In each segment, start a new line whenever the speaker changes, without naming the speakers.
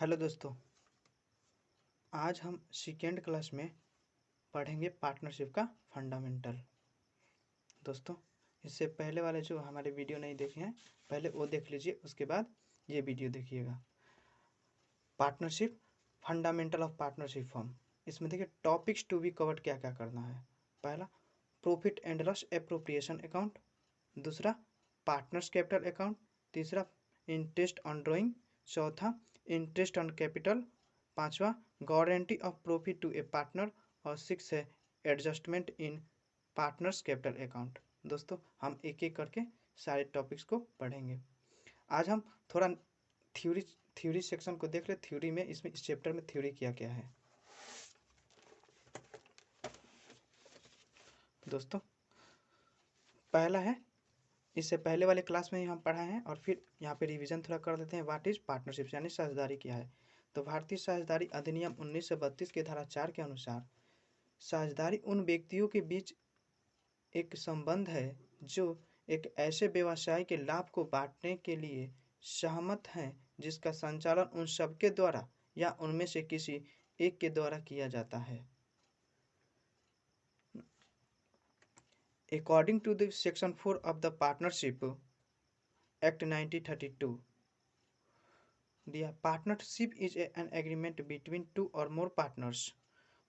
Hello दोस्तों, आज हम सेकेंड क्लास में पढ़ेंगे पार्टनरशिप का फंडामेंटल। दोस्तों, इससे पहले वाले जो हमारे वीडियो नहीं देखे हैं पहले वो देख लीजिए, उसके बाद ये वीडियो देखिएगा। Partnership, fundamental of partnership form. इसमें देखिए टॉपिक्स टू बी कवर्ड क्या क्या करना है। पहला, profit and loss appropriation account. दूसरा, पार्टनर्स कैपिटल अकाउंट। तीसरा, इंटरेस्ट ऑन ड्रॉइंग। चौथा, इंटरेस्ट ऑन कैपिटल। पांचवा, guarantee of profit to a partner. और सिक्स है adjustment in partners capital account. दोस्तों, हम एक एक करके सारे टॉपिक्स को पढ़ेंगे। आज हम थोड़ा थ्योरी थ्योरी सेक्शन को देख ले। थ्योरी में इसमें इस चैप्टर में थ्योरी क्या क्या है। दोस्तों, पहला है, इससे पहले वाले क्लास में ही हम पढ़ाए हैं और फिर यहाँ पे रिवीजन थोड़ा कर देते हैं। व्हाट इज पार्टनरशिप, यानी साझेदारी क्या है। तो भारतीय साझेदारी अधिनियम 1932 के धारा 4 के अनुसार साझेदारी उन व्यक्तियों के बीच एक संबंध है जो एक ऐसे व्यवसाय के लाभ को बांटने के लिए सहमत हैं जिसका संचालन उन सबके द्वारा या उनमें से किसी एक के द्वारा किया जाता है। According to the Section 4 of the Partnership Act 1932, the partnership is an agreement between two or more partners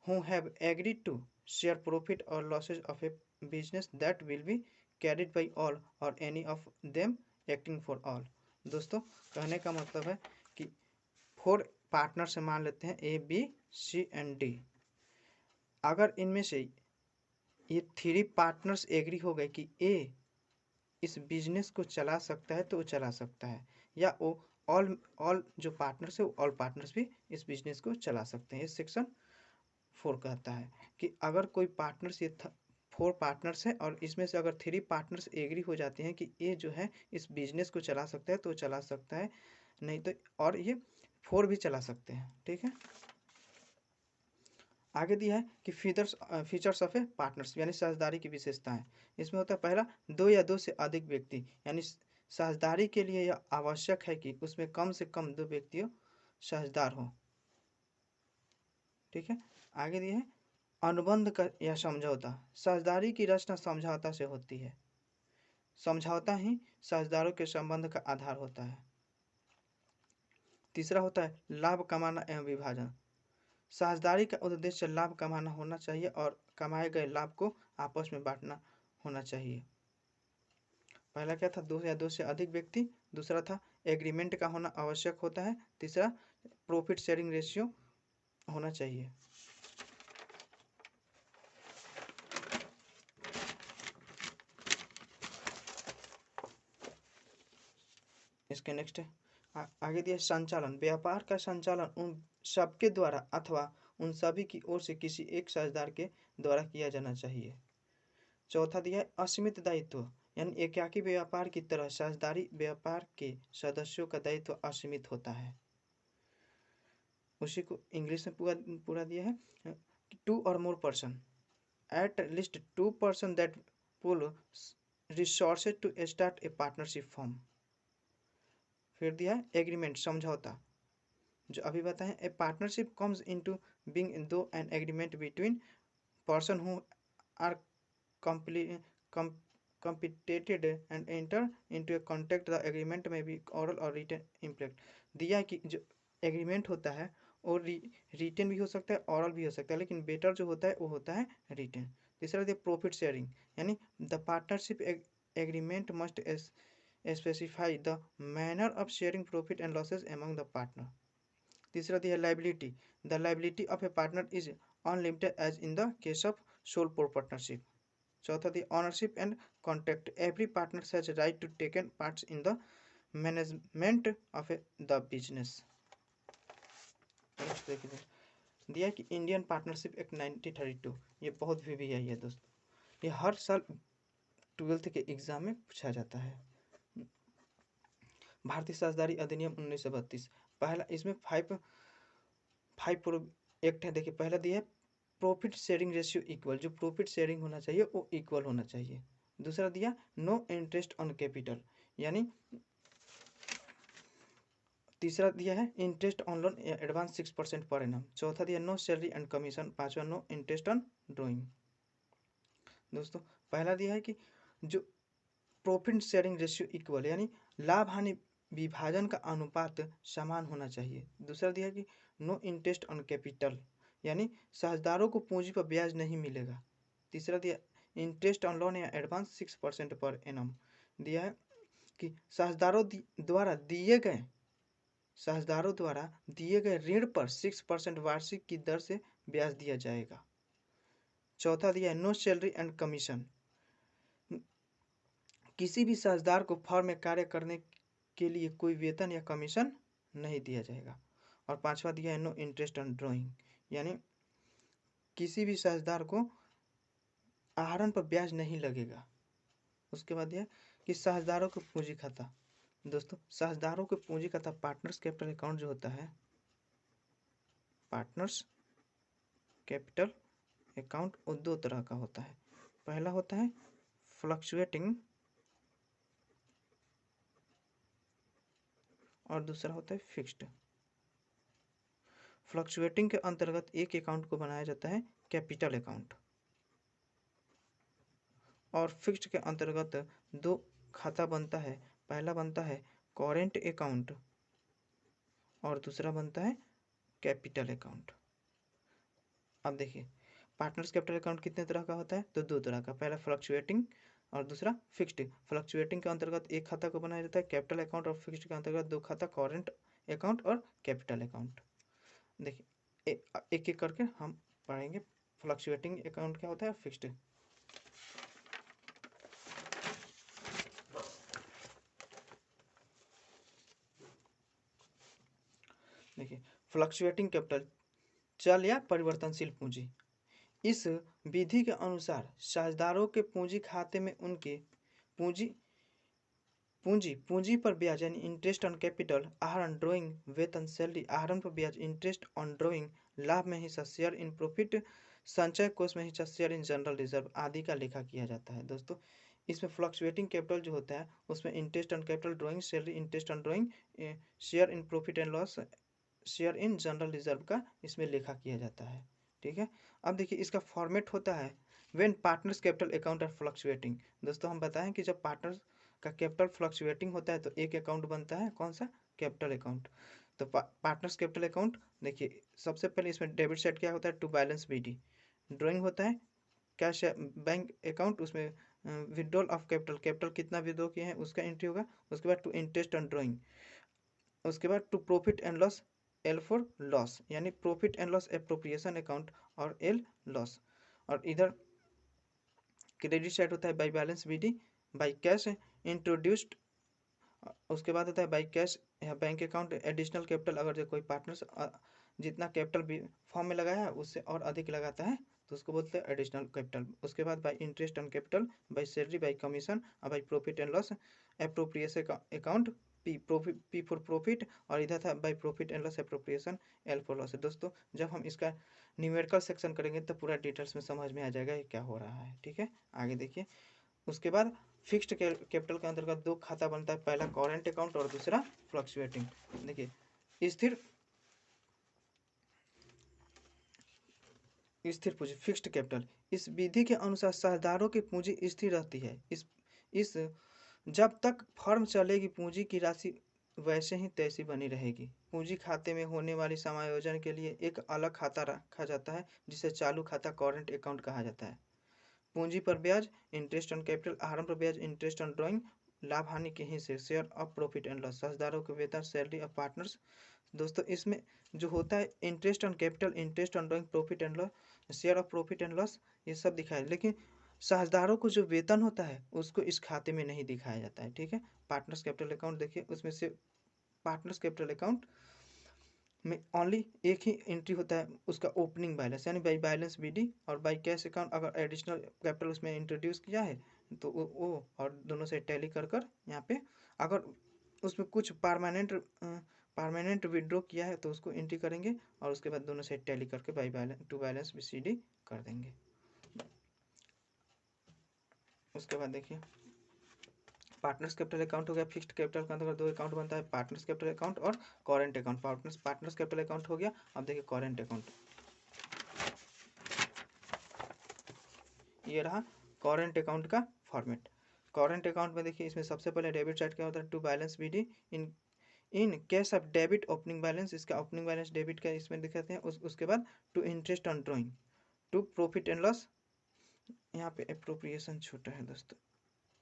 who have agreed to share profit or losses of a business that will be carried by all or any of them acting for all। दोस्तों, कहने का मतलब है कि 4 partner से मान लेते हैं ए, बी, सी एंड डी। अगर इनमें से ये 3 पार्टनर्स एग्री हो गए कि ए इस बिजनेस को चला सकता है तो वो चला सकता है, या वो ऑल जो पार्टनर्स है वो ऑल पार्टनर्स भी इस बिजनेस को चला सकते हैं। ये सेक्शन 4 कहता है कि अगर कोई पार्टनर्स, ये 4 पार्टनर्स हैं और इसमें से अगर 3 पार्टनर्स एग्री हो जाते हैं कि ये जो है इस बिजनेस को चला सकता है तो चला सकता है, नहीं तो और ये 4 भी चला सकते हैं। ठीक है, आगे दिया है कि फीचर्स ऑफ ए पार्टनर्स, यानी साझेदारी की विशेषताएं। इसमें होता है पहला, 2 या 2 से अधिक व्यक्ति, यानी साझेदारी के लिए यह आवश्यक है कि उसमें कम से कम 2 व्यक्ति साझेदार हो। ठीक है, आगे दिया है अनुबंध का या समझौता। साझेदारी की रचना समझौता से होती है। समझौता ही साझेदारों के संबंध का आधार होता है। तीसरा होता है लाभ कमाना एवं विभाजन। साझेदारी का उद्देश्य लाभ कमाना होना चाहिए और कमाए गए लाभ को आपस में बांटना होना चाहिए। पहला क्या था, 2 या 2 से अधिक व्यक्ति। दूसरा था एग्रीमेंट का होना आवश्यक होता है। तीसरा, प्रॉफिट शेयरिंग रेशियो होना चाहिए। इसके नेक्स्ट आगे दिया संचालन। व्यापार का संचालन उन सबके द्वारा अथवा उन सभी की ओर से किसी एक साझेदार के द्वारा किया जाना चाहिए। चौथा दिया है असीमित दायित्व, यानी एकाकी व्यापार की तरह साझेदारी व्यापार के सदस्यों का दायित्व असीमित होता है। उसी को इंग्लिश में पूरा पूरा दिया है, 2 or more person, at least 2 person that pool resources to start a partnership form. फिर दिया है एग्रीमेंट, समझौता, जो अभी बताएं, a partnership comes into being दो an agreement between person who are completed and enter into a contract, the agreement may be oral or written impact। दिया है कि जो एग्रीमेंट होता है और रिटन भी हो सकता है, ऑरल भी हो सकता है, लेकिन बेटर जो होता है वो होता है रिटन। तीसरा दिया प्रॉफिट शेयरिंग, यानी the partnership agreement must specify the manner of sharing profit and losses among the partner. तीसरा दिया liability, the liability of a partner is unlimited as in the case of sole partnership. चौथा दी ownership and contract, every partner has right to taken parts in the management of the business. दिया कि Indian partnership act 1932, ये बहुत भी है ये दोस्तों, ये हर साल 12th के एग्जाम में पूछा जाता है। भारतीय साझेदारी अधिनियम 1932, पहला इसमें 5 एक्ट है। देखिए पहला दिया है प्रॉफिट शेयरिंग रेशियो इक्वल, जो प्रॉफिट शेयरिंग होना चाहिए वो इक्वल होना चाहिए। दूसरा दिया नो इंटरेस्ट ऑन कैपिटल, यानी तीसरा दिया है interest on loan advance 6% per annum. चौथा दिया नो सैलरी एंड कमीशन। पांचवा नो इंटरेस्ट ऑन ड्राइंग। दोस्तों पहला दिया है कि जो प्रॉफिट शेयरिंग रेशियो इक्वल, यानी लाभ हानि विभाजन का अनुपात समान होना चाहिए। दूसरा दिया है कि नो इंटरेस्ट ऑन कैपिटल, यानी साझेदारों को पूंजी पर ब्याज नहीं मिलेगा। तीसरा दिया इंटरेस्ट ऑन लोन या एडवांस 6% पर एनम। दिया है कि साझेदारों द्वारा दिए गए ऋण पर 6% वार्षिक की दर से ब्याज दिया जाएगा। चौथा दिया है नो सैलरी एंड कमीशन, किसी भी साझेदार को फर्म में कार्य करने के लिए कोई वेतन या कमीशन नहीं दिया जाएगा। और पांचवा दिया है नो इंटरेस्ट ऑन ड्राइंग, यानी किसी भी साझेदार को आहरण पर ब्याज नहीं लगेगा। उसके बाद यह कि साझेदारों को पूंजी खाता। दोस्तों साझेदारों के पूंजी खाता पार्टनर्स कैपिटल अकाउंट जो होता है, पार्टनर्स कैपिटल अकाउंट वो दो तरह का होता है। पहला होता है फ्लक्चुएटिंग और दूसरा होता है फिक्स्ड। फ्लक्चुएटिंग के अंतर्गत एक अकाउंट को बनाया जाता है कैपिटल अकाउंट, और फिक्स्ड के अंतर्गत दो खाता बनता है। पहला बनता है करेंट अकाउंट और दूसरा बनता है कैपिटल अकाउंट। अब देखिए पार्टनर्स कैपिटल अकाउंट कितने तरह का होता है, तो दो तरह का। पहला फ्लक्चुएटिंग और दूसरा फिक्स्ड। फ्लक्चुएटिंग के अंतर्गत एक खाता को बनाया जाता है कैपिटल अकाउंट, और फिक्स्ड के अंतर्गत दो खाता करेंट अकाउंट और कैपिटल अकाउंट। देखिए एक एक करके हम पढ़ेंगे फ्लक्चुएटिंग अकाउंट क्या होता है, फिक्स्ड। देखिए फ्लक्चुएटिंग कैपिटल चल या परिवर्तनशील पूंजी। इस विधि के अनुसार साझेदारों के पूंजी खाते में उनके पूंजी पूंजी पूंजी पर ब्याज यानी इंटरेस्ट ऑन कैपिटल, आहरण ड्राइंग, वेतन सैलरी, आहरण पर ब्याज, इंटरेस्ट ऑन ड्राइंग, लाभ में हिस्सा, शेयर इन प्रॉफिट, संचय कोष में हिस्सा, शेयर इन जनरल रिजर्व आदि का लेखा किया जाता है। दोस्तों इसमें फ्लक्चुएटिंग कैपिटल जो होता है उसमें interest on capital drawing, salary, interest on drawing, share in profit and loss, share in general reserve का इसमें लेखा किया जाता है। ठीक है, अब देखिए इसका फॉर्मेट होता है when partners capital account are fluctuating. दोस्तों हम बताएं कि जब पार्टनर्स का कैपिटल फ्लक्चुएटिंग होता है तो एक अकाउंट बनता है, कौन सा, कैपिटल अकाउंट। तो पार्टनर्स कैपिटल अकाउंट देखिए सबसे पहले इसमें डेबिट साइड क्या होता है, टू बैलेंस बीडी। ड्राइंग होता है कैश बैंक अकाउंट, उसमें विड्रॉल ऑफ कैपिटल, कैपिटल कितना विड्रॉ किए हैं उसका एंट्री होगा। उसके बाद टू इंटरेस्ट ऑन ड्राइंग, उसके बाद to profit and loss, L for loss, यानी profit and loss appropriation account, और एल लॉस। और इधर क्रेडिट साइड होता है by balance BD, by cash introduced. उसके बाद होता है बाई कैश या बैंक अकाउंट एडिशनल कैपिटल, अगर जो कोई पार्टनर्स जितना कैपिटल फॉर्म में लगाया है उससे और अधिक लगाता है तो उसको बोलते हैं एडिशनल कैपिटल। उसके बाद by interest on capital, by salary, by commission और by profit and loss appropriation account, P for profit, और इधर था by profit and loss appropriation, L for loss. दोस्तों जब हम इसका न्यूमेरिकल सेक्शन करेंगे तो पूरा डिटेल्स में समझ में आ जाएगा ये क्या हो रहा है। ठीक है, आगे देखिए। उसके बाद फिक्स्ड कैपिटल के अंतर्गत दो खाता बनता है, पहला करेंट अकाउंट और दूसरा फ्लक्चुएटिंग। देखिए स्थिर पूंजी फिक्स्ड कैपिटल, इस विधि के अनुसार साझेदारों की पूंजी स्थिर रहती है। इस जब तक फर्म चलेगी पूंजी की राशि वैसे ही तैसी बनी रहेगी। पूंजी खाते में होने वाली समायोजन के लिए एक अलग खाता रखा जाता है जिसे चालू खाता करेंट अकाउंट कहा जाता है। पूंजी पर ब्याज, इंटरेस्ट ऑन कैपिटल, आहरण पर ब्याज, इंटरेस्ट ऑन ड्राइंग, लाभ हानि के हिस्से, share of profit and loss, साझेदारों के वेतन, सैलरी ऑफ पार्टनर्स। दोस्तों इसमें जो होता है interest on capital, interest on drawing, profit and loss, share of profit and loss, ये सब दिखाया, लेकिन साझेदारों को जो वेतन होता है उसको इस खाते में नहीं दिखाया जाता है। ठीक है, पार्टनर्स कैपिटल अकाउंट देखिए, उसमें से पार्टनर्स कैपिटल अकाउंट में ओनली एक ही एंट्री होता है उसका ओपनिंग बैलेंस, यानी बाई बैलेंस बीडी, और बाई कैश अकाउंट अगर एडिशनल कैपिटल उसमें इंट्रोड्यूस किया है तो वो और दोनों से टैली कर यहाँ पे अगर उसमें कुछ परमानेंट विड्रॉ किया है तो उसको एंट्री करेंगे, और उसके बाद दोनों से टैली करके by balance to balance BCD कर देंगे। उसके बाद देखिए पार्टनर्स कैपिटल अकाउंट हो गया। फिक्स्ड कैपिटल के अंतर्गत दो अकाउंट बनता है, पार्टनर्स कैपिटल अकाउंट और current account. Partners capital account हो गया। अब देखिए करेंट अकाउंट, ये रहा करेंट अकाउंट का फॉर्मेट। करेंट अकाउंट में देखिए इसमें सबसे पहले डेबिट साइड क्या होता है, to balance BD in case of debit opening balance, इसका ओपनिंग बैलेंस डेबिट का इसमें दिखाते हैं। उसके बाद to interest on drawing, to profit and loss, यहाँ पे अप्रोप्रिएशन छोटा है दोस्तों,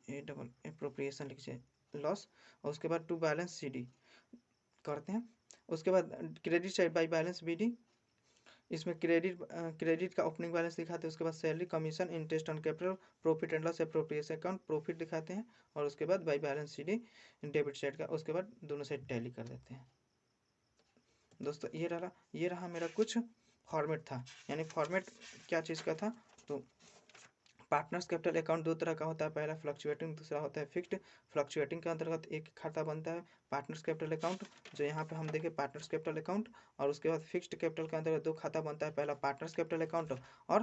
ए डबल अप्रोप्रिएशन लिखिए लॉस, और उसके बाद टू बैलेंस सीडी करते हैं। उसके बाद credit side by balance BD, इसमें क्रेडिट का ओपनिंग बैलेंस दिखाते हैं। उसके बाद salary, commission, interest on capital, profit and loss, appropriation account, profit दिखाते हैं। और उसके बाद by balance CD debit side का, उसके बाद दोनों साइड टैली कर देते हैं। दोस्तों ये रहा मेरा कुछ फॉर्मेट था। यानी फॉर्मेट क्या चीज़ का था, तो पार्टनर्स कैपिटल अकाउंट दो तरह का होता है, पहला फ्लक्चुएटिंग, दूसरा होता है फिक्स्ड। फ्लक्चुएटिंग के अंतर्गत एक खाता बनता है पार्टनर्स कैपिटल अकाउंट, जो यहाँ पे हम देखें पार्टनर्स कैपिटल अकाउंट। और उसके बाद फिक्स्ड कैपिटल के अंतर्गत दो खाता बनता है, पहला पार्टनर्स कैपिटल अकाउंट और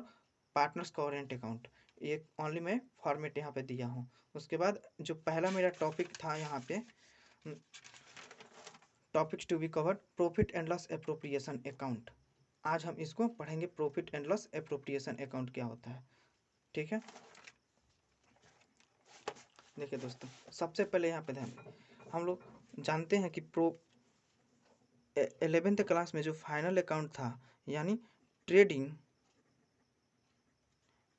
पार्टनर्स करेंट अकाउंट। ये ओनली मैं फॉर्मेट यहाँ पे दिया हूँ। उसके बाद जो पहला मेरा टॉपिक था यहाँ पे, topics to be covered, profit and loss appropriation account. आज हम इसको पढ़ेंगे, profit and loss appropriation account क्या होता है। ठीक है, देखिए दोस्तों सबसे पहले यहाँ पे ध्यान, हम लोग जानते हैं कि 11th क्लास में जो फाइनल अकाउंट था, यानी trading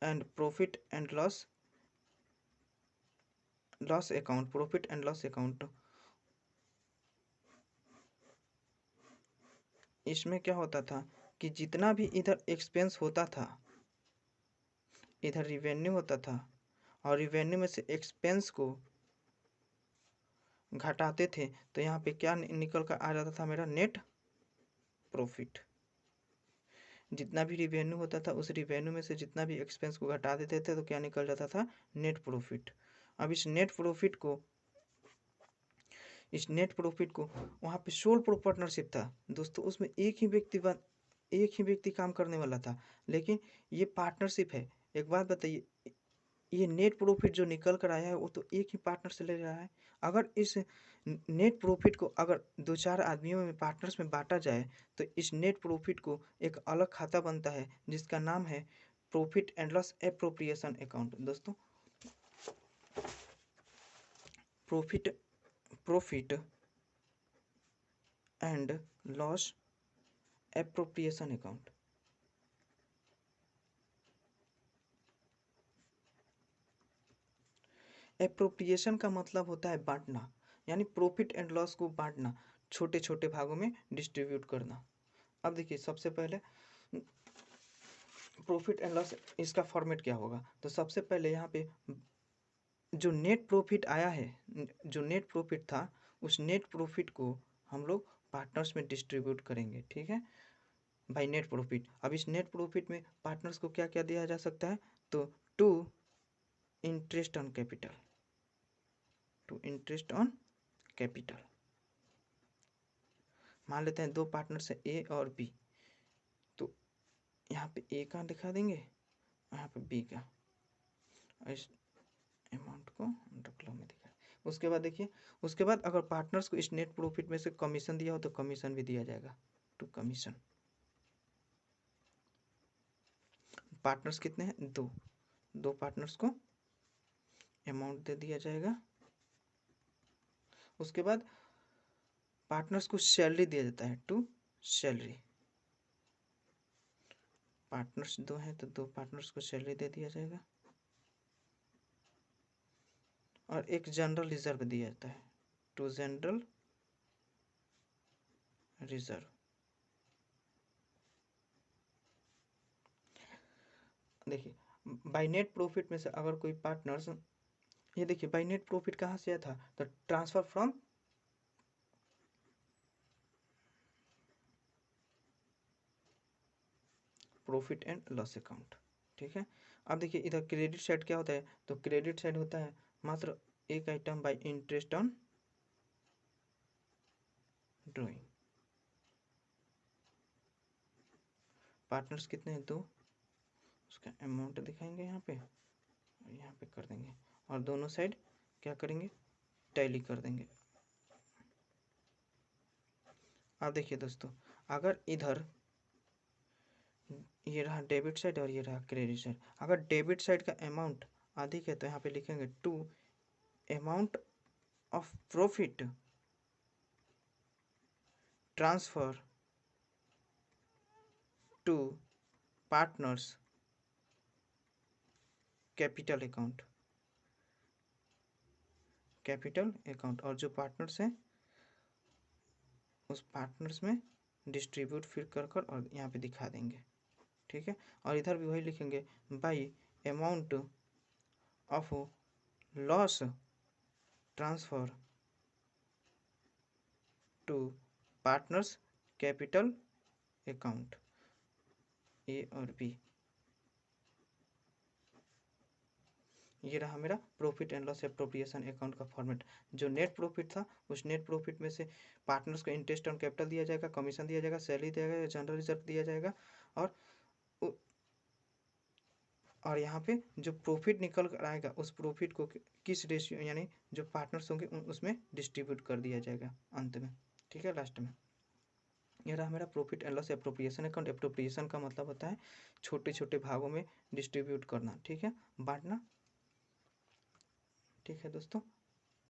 and profit and loss account, profit and loss account, इसमें क्या होता था कि जितना भी इधर एक्सपेंस होता था, इधर रिवेन्यू होता था, और रिवेन्यू में से एक्सपेंस को घटाते थे, तो यहाँ पे क्या निकल कर आ जाता था, मेरा नेट प्रॉफिट। जितना भी रिवेन्यू होता था उस रिवेन्यू में से जितना भी एक्सपेंस को घटा देते थे, तो क्या निकल जाता था, नेट प्रॉफिट। अब इस नेट प्रॉफिट को वहाँ पे सोल प्रोप्राइटरशिप था दोस्तों, उसमें एक ही व्यक्ति काम करने वाला था। लेकिन ये पार्टनरशिप है। एक बात बताइए, ये नेट प्रॉफिट जो निकल कर आया है वो तो एक ही पार्टनर से ले रहा है। अगर इस नेट प्रॉफिट को अगर दो चार आदमियों में पार्टनर्स में बांटा जाए, तो इस नेट प्रॉफिट को एक अलग खाता बनता है जिसका नाम है profit and loss appropriation account. दोस्तों profit and loss appropriation account, appropriation का मतलब होता है बांटना, यानी प्रॉफिट एंड लॉस को बांटना, छोटे छोटे भागों में डिस्ट्रीब्यूट करना। अब देखिए सबसे पहले प्रॉफिट एंड लॉस, इसका फॉर्मेट क्या होगा, तो सबसे पहले यहाँ पे जो नेट प्रॉफिट आया है, जो नेट प्रॉफिट था, उस नेट प्रॉफिट को हम लोग पार्टनर्स में डिस्ट्रीब्यूट करेंगे। ठीक है, बाय नेट प्रॉफिट। अब इस नेट प्रॉफिट में पार्टनर्स को क्या क्या दिया जा सकता है, तो to interest on capital, to interest on capital. मान लेते हैं दो पार्टनर्स है ए और बी, तो यहाँ पे ए का दिखा देंगे, यहाँ पे बी का, इस अमाउंट को डॉलर में दिखा। उसके बाद देखिए, उसके बाद अगर पार्टनर्स को इस नेट प्रॉफिट में से कमीशन दिया हो तो कमीशन भी दिया जाएगा, टू कमीशन। पार्टनर्स कितने हैं, दो पार्टनर्स को अमाउंट दे दिया जाएगा। उसके बाद पार्टनर्स को सैलरी दिया जाता है, टू सैलरी। पार्टनर्स दो हैं तो दो पार्टनर्स को सैलरी दे दिया जाएगा। और एक जनरल रिजर्व दिया जाता है, टू जनरल रिजर्व। देखिए बाय नेट प्रॉफिट में से अगर कोई पार्टनर्स, ये देखिए बाय नेट प्रॉफिट कहाँ से आया था, तो transfer from profit and loss account. ठीक है, अब देखिए इधर क्रेडिट साइड क्या होता है, तो क्रेडिट साइड होता है मात्र एक item by interest on drawing. Partners कितने हैं, दो, उसका अमाउंट दिखाएंगे यहाँ पे और यहाँ पे कर देंगे, और दोनों साइड क्या करेंगे, टैली कर देंगे। अब देखिए दोस्तों, अगर इधर ये रहा डेबिट साइड और ये रहा क्रेडिट साइड, अगर डेबिट साइड का अमाउंट अधिक है तो यहाँ पे लिखेंगे to amount of profit transfer to partners capital account, capital account, और जो पार्टनर्स हैं उस पार्टनर्स में डिस्ट्रीब्यूट फिर कर कर और यहाँ पे दिखा देंगे। ठीक है, और इधर भी वही लिखेंगे by amount of loss transfer to partners capital account, A और बी। ये रहा मेरा profit and loss appropriation account का फॉर्मेट। जो नेट प्रॉफिट था उस नेट प्रॉफिट में से पार्टनर्स को इंटरेस्ट ऑन कैपिटल दिया जाएगा, कमीशन दिया जाएगा, सैलरी दिया जाएगा, जनरल रिजर्व दिया जाएगा, और और यहाँ पे जो प्रॉफिट निकल कर आएगा उस प्रॉफिट को किस रेशियो यानी जो पार्टनर्स होंगे उसमें डिस्ट्रीब्यूट कर दिया जाएगा अंत में। ठीक है, लास्ट में। ये रहा मेरा profit and loss appropriation account. Appropriation का मतलब होता है छोटे छोटे भागों में डिस्ट्रीब्यूट करना, ठीक है, बांटना। ठीक है दोस्तों,